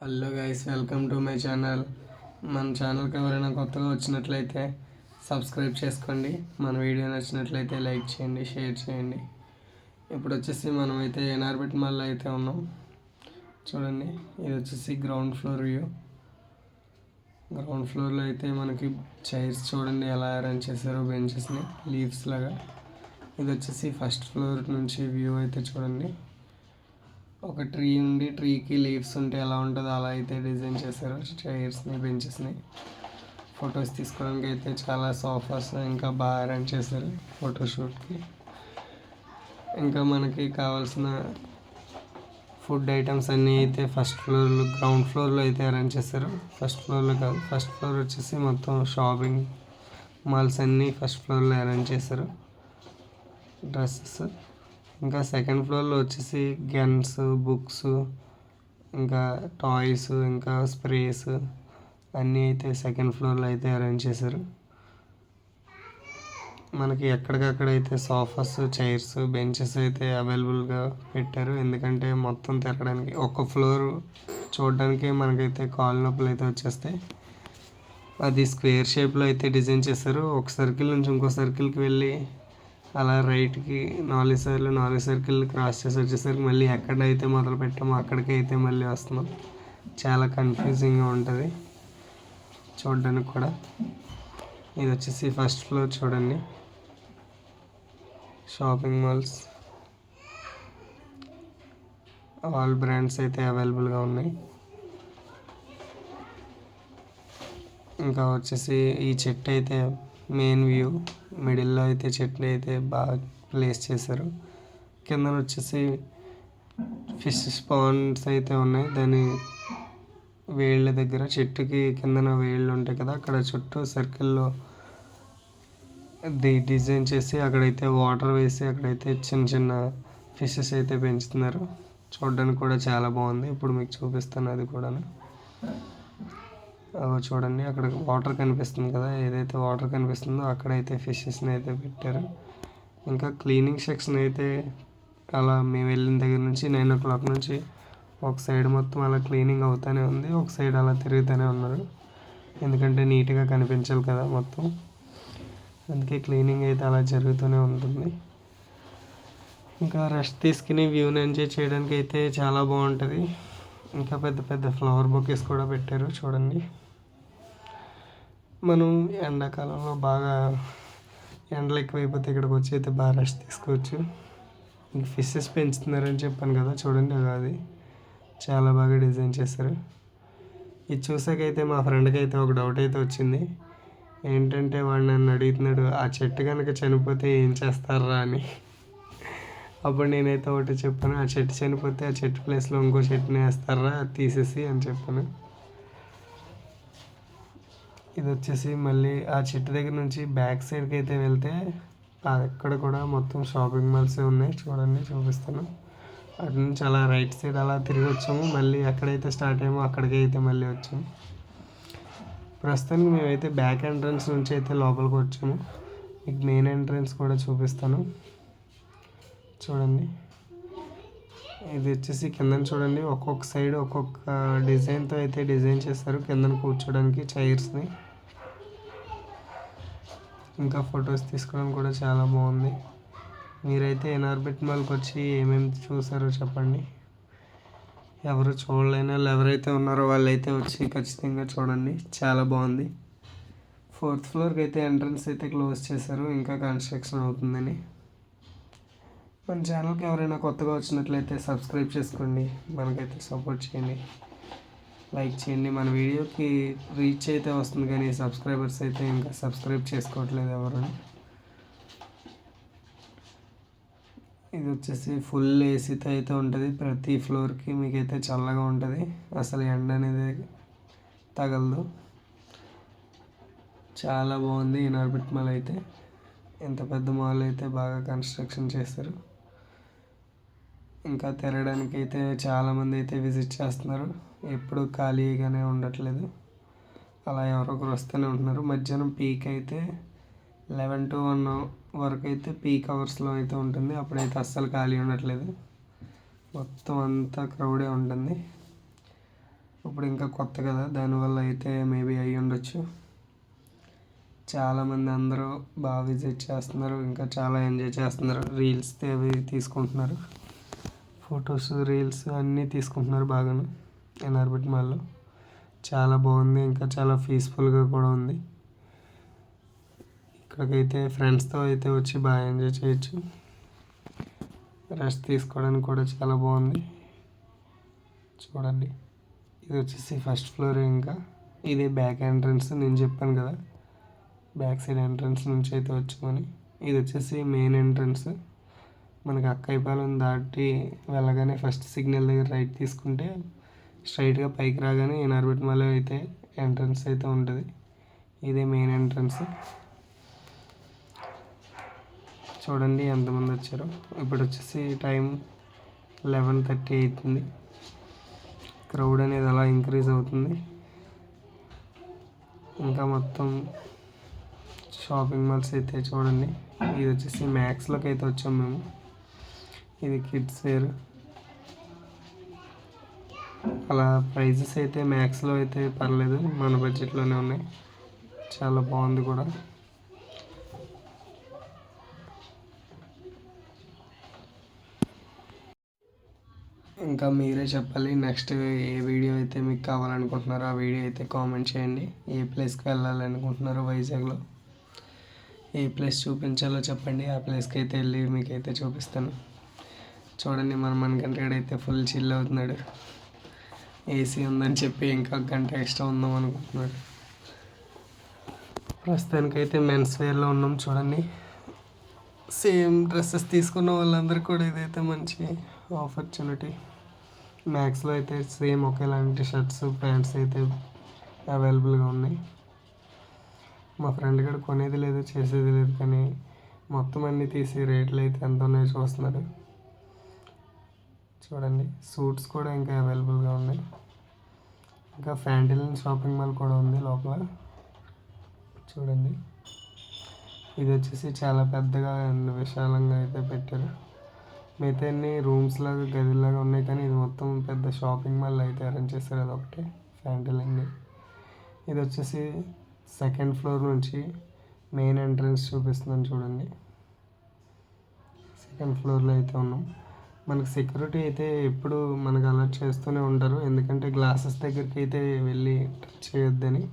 Hello guys, welcome to my channel. మన ఛానల్కి ఎవరైనా కొత్తగా వచ్చినట్లయితే సబ్స్క్రైబ్ చేసుకోండి. మన వీడియో నచ్చినట్లయితే లైక్ చేయండి, షేర్ చేయండి. ఇప్పుడు వచ్చేసి మనమైతే ఎన్ఆర్బిట్ మాల్లో అయితే ఉన్నాం. చూడండి, ఇది వచ్చేసి గ్రౌండ్ ఫ్లోర్ వ్యూ. గ్రౌండ్ ఫ్లోర్లో అయితే మనకి చైర్స్ చూడండి ఎలా అరేంజ్ చేశారో, బెంచెస్ని లీవ్స్ లాగా. ఇది వచ్చేసి ఫస్ట్ ఫ్లోర్ నుంచి వ్యూ అయితే చూడండి. ఒక ట్రీ ఉండి ట్రీకి లీవ్స్ ఉంటే ఎలా ఉంటుందో అలా అయితే డిజైన్ చేశారు చైర్స్ని, బెంచెస్ని. ఫొటోస్ తీసుకోవడానికి అయితే చాలా సోఫాస్ ఇంకా బాగా అరేంజ్ చేశారు ఫోటోషూట్కి. ఇంకా మనకి కావాల్సిన ఫుడ్ ఐటమ్స్ అన్నీ అయితే గ్రౌండ్ ఫ్లోర్లో అయితే అరేంజ్ చేశారు. ఫస్ట్ ఫ్లోర్లో కాదు, ఫస్ట్ ఫ్లోర్ వచ్చేసి మొత్తం షాపింగ్ మాల్స్ అన్నీ ఫస్ట్ ఫ్లోర్లో అరేంజ్ చేశారు. డ్రెస్సెస్ ఇంకా సెకండ్ ఫ్లోర్లో వచ్చేసి గన్స్, బుక్స్, ఇంకా టాయ్స్, ఇంకా స్ప్రేస్ అన్నీ అయితే సెకండ్ ఫ్లోర్లో అయితే అరేంజ్ చేశారు. మనకి ఎక్కడికక్కడైతే సోఫాస్, చైర్స్, బెంచెస్ అయితే అవైలబుల్గా పెట్టారు. ఎందుకంటే మొత్తం తిరగడానికి ఒక్క ఫ్లోర్ చూడడానికి మనకైతే కాళ్ళ నొప్పులు అయితే వచ్చేస్తాయి. అది స్క్వేర్ షేప్లో అయితే డిజైన్ చేశారు. ఒక సర్కిల్ నుంచి ఇంకో సర్కిల్కి వెళ్ళి అలా రైట్కి 4 సార్లు 4 సర్కిల్ క్రాస్ చేసి వచ్చేసరికి మళ్ళీ ఎక్కడైతే మొదలు పెట్టామో అక్కడికి అయితే మళ్ళీ వస్తున్నాం. చాలా కన్ఫ్యూజింగ్గా ఉంటుంది చూడడానికి కూడా. ఇది వచ్చేసి ఫస్ట్ ఫ్లోర్ చూడండి. షాపింగ్ మాల్స్ ఆల్ బ్రాండ్స్ అయితే అవైలబుల్గా ఉన్నాయి. ఇంకా వచ్చేసి ఈ చెట్టు అయితే మెయిన్ వ్యూ. మిడిల్లో అయితే చెట్లు అయితే బాగా ప్లేస్ చేశారు. కింద వచ్చేసి ఫిష్ స్పాన్స్ అయితే ఉన్నాయి. దాని వేళ్ళ దగ్గర, చెట్టుకి కిందన వేళ్ళు ఉంటాయి కదా, అక్కడ చుట్టూ సర్కిల్లో డిజైన్ చేసి అక్కడైతే వాటర్ వేసి అక్కడైతే చిన్న చిన్న ఫిషెస్ అయితే పెంచుతున్నారు. చూడడానికి కూడా చాలా బాగుంది. ఇప్పుడు మీకు చూపిస్తాను అది కూడా. చూడండి, అక్కడ వాటర్ కనిపిస్తుంది కదా, ఏదైతే వాటర్ కనిపిస్తుందో అక్కడైతే ఫిషెస్ని అయితే పెట్టారు. ఇంకా క్లీనింగ్ సెక్షన్ అయితే అలా మేము వెళ్ళిన దగ్గర నుంచి 9 o'clock నుంచి ఒక సైడ్ మొత్తం అలా క్లీనింగ్ అవుతూనే ఉంది, ఒక సైడ్ అలా తిరుగుతూనే ఉన్నారు. ఎందుకంటే నీట్గా కనిపించాలి కదా మొత్తం, అందుకే క్లీనింగ్ అయితే అలా జరుగుతూనే ఉంటుంది. ఇంకా రెస్ట్ తీసుకుని వ్యూని ఎంజాయ్ చేయడానికి అయితే చాలా బాగుంటుంది. ఇంకా పెద్ద పెద్ద ఫ్లవర్ బొకేస్ కూడా పెట్టారు చూడండి. మనం ఎండాకాలంలో బాగా ఎండలు ఎక్కువైపోతే ఇక్కడికి వచ్చి అయితే బాగా రెస్ట్ తీసుకోవచ్చు. ఇంక ఫిషెస్ పెంచుతున్నారని చెప్పాను కదా, చూడండి అది చాలా బాగా డిజైన్ చేశారు. ఇది చూసాకైతే మా ఫ్రెండ్కి అయితే ఒక డౌట్ అయితే వచ్చింది. ఏంటంటే వాడు నన్ను అడుగుతున్నాడు, ఆ చెట్టు కనుక చనిపోతే ఏం చేస్తారా అని. అప్పుడు నేనైతే ఒకటి చెప్పాను, ఆ చెట్టు చనిపోతే ఆ చెట్టు ప్లేస్లో ఇంకో చెట్టుని వేస్తారా తీసేసి అని చెప్పాను. ఇది వచ్చేసి మళ్ళీ ఆ చెట్టు దగ్గర నుంచి బ్యాక్ సైడ్కి అయితే వెళ్తే అక్కడ కూడా మొత్తం షాపింగ్ మాల్సే ఉన్నాయి. చూడండి, చూపిస్తాను. అటు నుంచి అలా రైట్ సైడ్ అలా తిరిగి వచ్చాము. మళ్ళీ ఎక్కడైతే స్టార్ట్ అయ్యామో అక్కడికి అయితే మళ్ళీ వచ్చాము. ప్రస్తుతానికి మేమైతే బ్యాక్ ఎంట్రన్స్ నుంచి అయితే లోపలికి వచ్చాము. మీకు మెయిన్ ఎంట్రన్స్ కూడా చూపిస్తాను. చూడండి, ఇది వచ్చేసి కిందన చూడండి, ఒక్కొక్క సైడ్ ఒక్కొక్క డిజైన్తో అయితే డిజైన్ చేస్తారు కిందన కూర్చోడానికి చైర్స్ని. ఇంకా ఫొటోస్ తీసుకోవడం కూడా చాలా బాగుంది. మీరైతే ఎన్ఆర్బిట్ మాల్కి వచ్చి ఏమేమి చూసారో చెప్పండి. ఎవరు చూడలేని వాళ్ళు ఎవరైతే ఉన్నారో వాళ్ళైతే వచ్చి ఖచ్చితంగా చూడండి, చాలా బాగుంది. 4th ఫ్లోర్కి అయితే ఎంట్రన్స్ అయితే క్లోజ్ చేశారు, ఇంకా కన్స్ట్రక్షన్ అవుతుందని. మన ఛానల్కి ఎవరైనా కొత్తగా వచ్చినట్లయితే సబ్స్క్రైబ్ చేసుకోండి, మనకైతే సపోర్ట్ చేయండి, లైక్ చేయండి. మన వీడియోకి రీచ్ అయితే వస్తుంది కానీ సబ్స్క్రైబర్స్ అయితే ఇంకా సబ్స్క్రైబ్ చేసుకోవట్లేదు ఎవరు. ఇది వచ్చేసి ఫుల్ ఏసీతో అయితే ఉంటుంది ప్రతి ఫ్లోర్కి. మీకైతే చల్లగా ఉంటుంది, అసలు ఎండ అనేది తగలదు. చాలా బాగుంది ఎన్ఆర్బిట్ మాల్ అయితే. ఎంత పెద్ద మాల్ అయితే బాగా కన్స్ట్రక్షన్ చేస్తారు. ఇంకా తిరగడానికి అయితే చాలామంది అయితే విజిట్ చేస్తున్నారు, ఎప్పుడు ఖాళీగానే ఉండట్లేదు. అలా ఎవరొకరు వస్తూనే ఉంటున్నారు. మధ్యాహ్నం పీక్ అయితే 11 to 1 వరకు అయితే పీక్ అవర్స్లో అయితే ఉంటుంది. అప్పుడైతే అస్సలు ఖాళీ ఉండట్లేదు, మొత్తం అంతా క్రౌడే ఉంటుంది. ఇప్పుడు ఇంకా కొత్త కదా, దానివల్ల అయితే మేబీ అయ్యి ఉండొచ్చు. చాలామంది అందరూ బాగా విజిట్ చేస్తున్నారు, ఇంకా చాలా ఎంజాయ్ చేస్తున్నారు. రీల్స్ అవి తీసుకుంటున్నారు, ఫొటోస్ రీల్స్ అన్నీ తీసుకుంటున్నారు బాగాను. ఎన్ఆర్బిట్ మాల్లో చాలా బాగుంది, ఇంకా చాలా పీస్ఫుల్గా కూడా ఉంది. ఇక్కడికైతే ఫ్రెండ్స్తో అయితే వచ్చి బాగా ఎంజాయ్ చేయొచ్చు. రెస్ట్ తీసుకోవడానికి కూడా చాలా బాగుంది. చూడండి, ఇది వచ్చేసి ఫస్ట్ ఫ్లోర్. ఇంకా ఇది బ్యాక్ ఎంట్రన్స్, నేను చెప్పాను కదా బ్యాక్ సైడ్ ఎంట్రన్స్ నుంచి అయితే వచ్చామని. ఇది వచ్చేసి మెయిన్ ఎంట్రన్స్. మనకి అక్కయ్యపాలెం దాటి వెళ్ళగానే ఫస్ట్ సిగ్నల్ దగ్గర రైట్ తీసుకుంటే స్ట్రైట్గా పైకి రాగానే ఎన్ఆర్బిట్ మాల్ అయితే ఎంట్రన్స్ అయితే ఉంటుంది. ఇదే మెయిన్ ఎంట్రన్స్. చూడండి ఎంతమంది వచ్చారో. ఇప్పుడు వచ్చేసి టైం 11:30 అవుతుంది. క్రౌడ్ అనేది అలా ఇంక్రీజ్ అవుతుంది. ఇంకా మొత్తం షాపింగ్ మాల్స్ అయితే చూడండి. ఇది వచ్చేసి మ్యాక్స్లోకి అయితే వచ్చాం మేము. ఇది కిడ్స్ వేర్. అలా ప్రైజెస్ అయితే మ్యాక్స్లో అయితే పర్లేదు, మన బడ్జెట్లోనే ఉన్నాయి. చాలా బాగుంది కూడా. ఇంకా మీరే చెప్పాలి, నెక్స్ట్ ఏ వీడియో అయితే మీకు కావాలనుకుంటున్నారో ఆ వీడియో అయితే కామెంట్ చేయండి. ఏ ప్లేస్కి వెళ్ళాలనుకుంటున్నారో వైజాగ్లో ఏ ప్లేస్ చూపించాలో చెప్పండి. ఆ ప్లేస్కి అయితే వెళ్ళి మీకైతే చూపిస్తాను. చూడండి, మన మణికంఠ అయితే ఫుల్ చిల్ అవుతున్నాడు. ఏసీ ఉందని చెప్పి ఇంకా గంట ఎక్స్ట్రా ఉందాం అనుకుంటున్నాడు. ప్రస్తుతానికైతే మెన్స్ వేర్లో ఉన్నాం. చూడండి, సేమ్ డ్రెస్సెస్ తీసుకున్న వాళ్ళందరికీ కూడా ఇదైతే మంచి ఆపర్చునిటీ. మ్యాక్స్లో అయితే సేమ్ ఒకేలాంటి షర్ట్స్ ప్యాంట్స్ అయితే అవైలబుల్గా ఉన్నాయి. మా ఫ్రెండ్ కూడా కొనేది లేదు, చేసేది లేదు, కానీ మొత్తం అన్నీ తీసి రేట్లు అయితే ఎంత ఉన్నాయో చూస్తున్నాడు. చూడండి, సూట్స్ కూడా ఇంకా అవైలబుల్గా ఉన్నాయి. ఇంకా ఫ్యాంటిలిన్ షాపింగ్ మాల్ కూడా ఉంది లోపల. చూడండి, ఇది వచ్చేసి చాలా పెద్దగా అండ్ విశాలంగా అయితే పెట్టారు. మిగతా అన్ని రూమ్స్ లాగా గదిలాగా ఉన్నాయి, కానీ ఇది మొత్తం పెద్ద షాపింగ్ మాల్ అయితే అరేంజ్ చేస్తారు. అదొకటి ఫ్యాంటిలిన్. ఇది వచ్చేసి సెకండ్ ఫ్లోర్ నుంచి మెయిన్ ఎంట్రన్స్ చూపిస్తున్నాను. చూడండి, సెకండ్ ఫ్లోర్లో అయితే ఉన్నాం. మనకు సెక్యూరిటీ అయితే ఎప్పుడు మనకు అలర్ట్ చేస్తూనే ఉంటారు, ఎందుకంటే గ్లాసెస్ దగ్గరికి అయితే వెళ్ళి టచ్ చేయొద్దని.